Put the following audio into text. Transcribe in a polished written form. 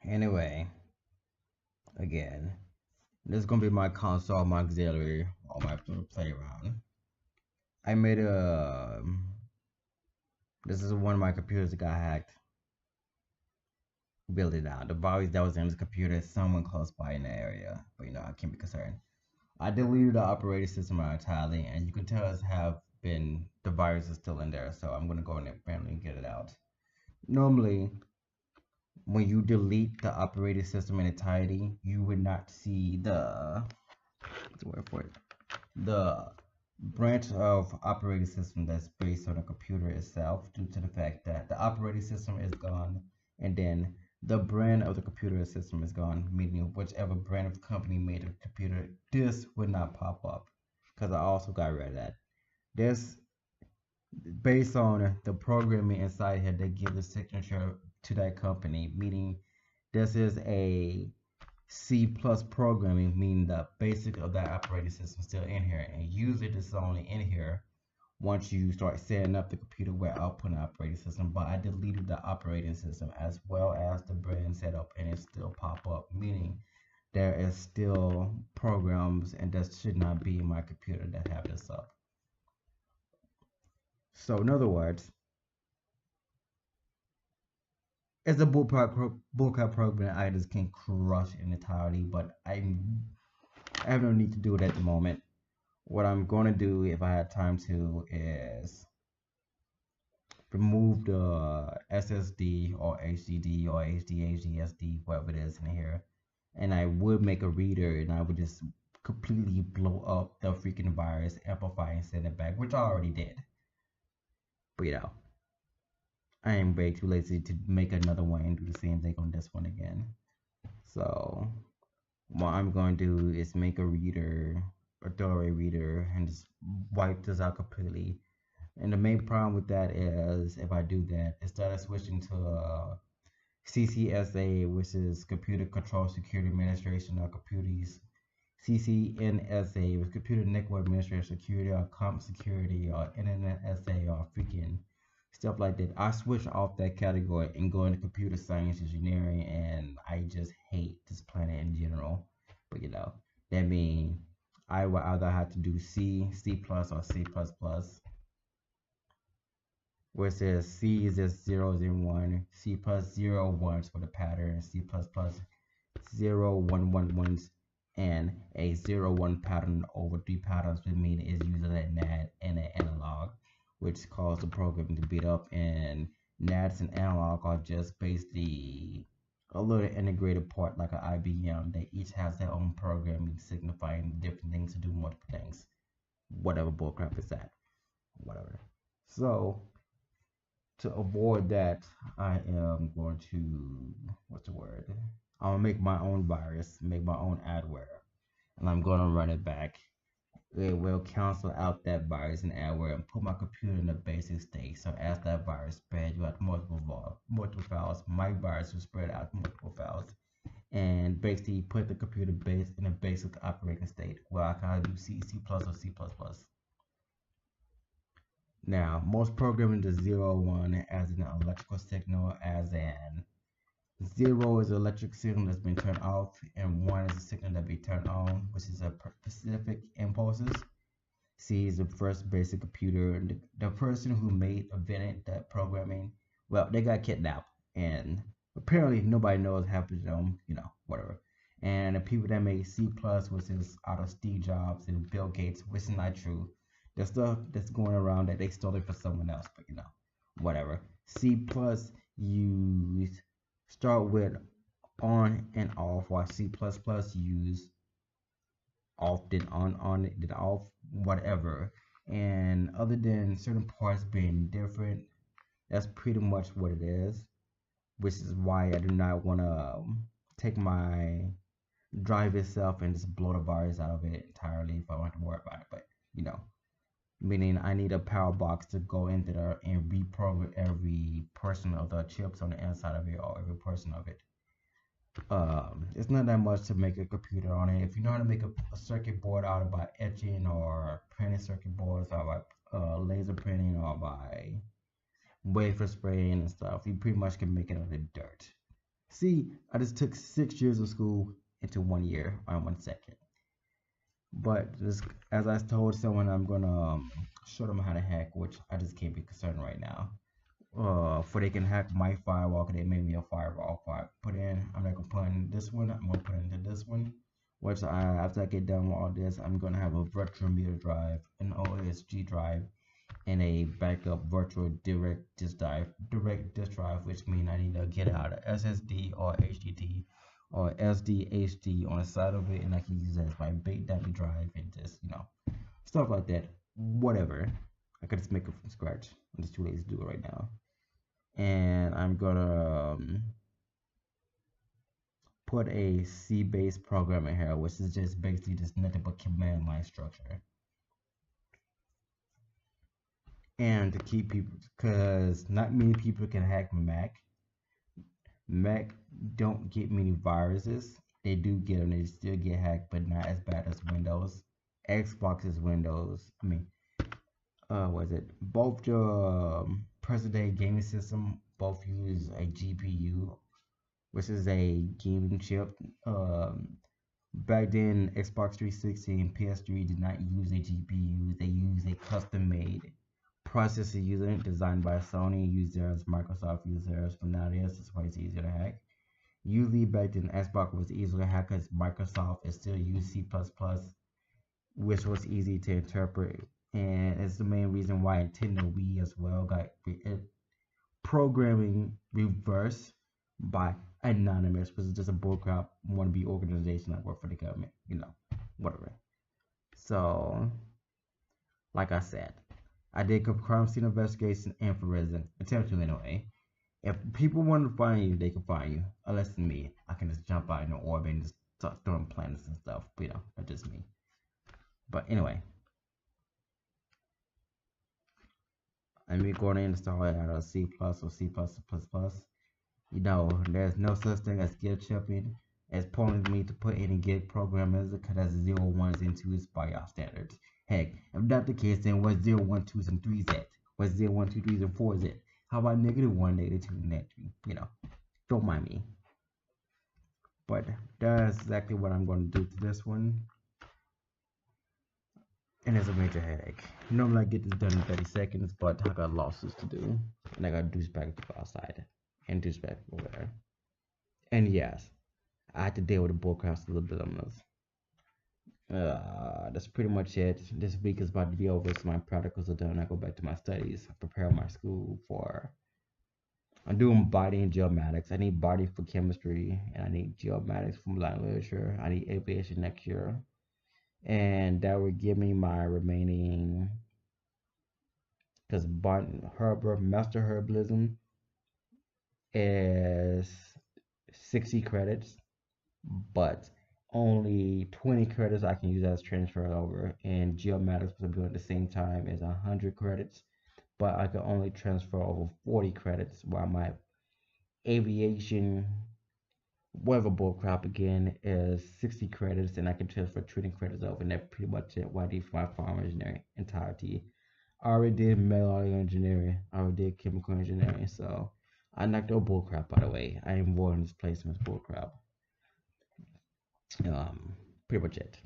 Anyway, again, this is gonna be my console, my auxiliary, or my playground. I made a. This is one of my computers that got hacked. Build it out. The virus that was in this computer is someone close by in the area, but I can't be concerned. I deleted the operating system entirely, and you can tell us have been the virus is still in there. So I'm gonna go in there manually and get it out. Normally, when you delete the operating system in entirety, you would not see what's the word for it? The branch of operating system that's based on the computer itself, due to the fact that the operating system is gone, and then the brand of the computer system is gone, meaning whichever brand of company made the computer, this would not pop up because I also got rid of that. This based on the programming inside here, they give the signature to that company, meaning this is a C plus programming, meaning the basic of that operating system still in here, and usually this is only in here once you start setting up the computer where output operating system. But I deleted the operating system as well as the brand setup, and it still pop up, meaning there is still programs and that should not be in my computer that have this up. So in other words, it's a bullcrap program I just can crush in entirety, but I have no need to do it at the moment. What I'm going to do, if I had time to, is remove the SSD or HDD or HDSD, whatever it is in here, and I would make a reader, and I would just completely blow up the freaking virus, amplify and send it back, which I already did. But I am way too lazy to make another one and do the same thing on this one again. So what I'm going to do is make a reader, a throwaway reader, and just wipe this out completely. And the main problem with that is if I do that, instead of switching to CCSA, which is Computer Control Security Administration, or computers, CCNSA, which Computer Network Administration Security, or Comp Security, or Internet SA, or freaking stuff like that. I switch off that category and go into computer science engineering, and I just hate this planet in general. But that means I would either have to do C, C plus, or C plus plus, where it says C is just zeros and one, C plus zero ones for the pattern, C plus plus zero one one ones, and a zero one pattern over three patterns would mean is using a NAD and an analog, which caused the program to beat up. And NADs and analog are just basically a little integrated part like an IBM. They each has their own programming signifying different things to do multiple things. Whatever bullcrap is that. Whatever. So to avoid that, I am going to, what's the word? I'm gonna make my own virus, make my own adware, and I'm gonna run it back. It will cancel out that virus and adware and put my computer in a basic state. So as that virus spreads out multiple files, my virus will spread out multiple files, and basically put the computer base in a basic operating state where I can do C, C plus, or C plus plus. Now, most programming does 0, 1 as an electrical signal, as an 0 is an electric signal that's been turned off, and 1 is a signal that be turned on, which is a specific impulses. C is the first basic computer, and the person who invented that programming, well, they got kidnapped, and apparently nobody knows what happened to them, whatever. And the people that made C plus, which is out of Steve Jobs and Bill Gates, which is not true. The stuff that's going around that they stole it from someone else, but whatever. C plus use start with on and off, while C plus plus use off then on then off, whatever. And other than certain parts being different, that's pretty much what it is, which is why I do not want to take my drive itself and just blow the virus out of it entirely if I want to worry about it. But meaning I need a power box to go into there and reprogram every portion of the chips on the inside of it, or every portion of it. It's not that much to make a computer on it. If you know how to make a circuit board out of by etching or printing circuit boards, or by laser printing, or by wafer spraying and stuff, you pretty much can make it out of dirt. See, I just took 6 years of school into 1 year on 1 second. But just as I told someone, I'm gonna show them how to hack, which I just can't be concerned right now. For they can hack my firewall, 'cause they made me a firewall put in. I'm not gonna put in this one. I'm gonna put into this one. Which after I get done with all this, I'm gonna have a virtual media drive, an OSG drive, and a backup virtual direct disk drive, which means I need to get out of SSD or HDD or SDHD on the side of it, and I can use that as my big dummy drive and just stuff like that. Whatever, I could just make it from scratch. I'm just too lazy to do it right now, and I'm gonna put a C-based program in here, which is just basically just nothing but command line structure. And to keep people, because not many people can hack Mac. Mac don't get many viruses. They do get them. They still get hacked, but not as bad as Windows. Xbox is Windows. I mean, what is it? Both the present day gaming system both use a GPU, which is a gaming chip. Back then, Xbox 360 and PS3 did not use a GPU. They used a custom-made processor unit designed by Sony. Used theirs, Microsoft used theirs, but nowadays it's quite easier to hack. Usually back then, Xbox was easier to hack because Microsoft is still use C++, which was easy to interpret, and it's the main reason why Nintendo Wii as well got programming reversed by Anonymous, which is just a bullcrap wannabe organization that work for the government, whatever. So, like I said, I did crime scene investigation and forensic attempt to anyway. If people want to find you, they can find you. Unless it's me, I can just jump out in the orb and just start throwing planets and stuff. But that's just me. But anyway, let me go and install it out of C plus or C plus plus plus. There's no such thing as Git shipping. It's pointing me to put any Git programmers because that's 0, 1s, and 2s by our standards. Heck, if that's the case, then what's 0, 1, 2s, and 3s at? What's 0, 1, 2, 3s, and 4s at? How about -1, -2, -3? Don't mind me. But that's exactly what I'm going to do to this one. And it's a major headache. Normally I get this done in 30 seconds, but I got losses to do. And I got douchebag to go outside. And douchebag over there. And yes, I had to deal with the bullcrap a little bit on this. That's pretty much it. This week is about to be over, so my practicals are done. I go back to my studies, prepare my school for. I'm doing body and geomatics. I need body for chemistry, and I need geomatics from Latin literature. I need aviation next year, and that would give me my remaining. Because master herbalism is 60 credits, but only 20 credits I can use as transfer over, and geomatics, which I'm doing at the same time, is 100 credits, but I can only transfer over 40 credits, while my aviation whatever bullcrap again is 60 credits, and I can transfer 20 credits over, and that's pretty much it. What I did for my farm engineering entirety. I already did metallurgical engineering, I already did chemical engineering, so I knocked out bullcrap, by the way. I am avoiding displacements bullcrap. Pretty much it.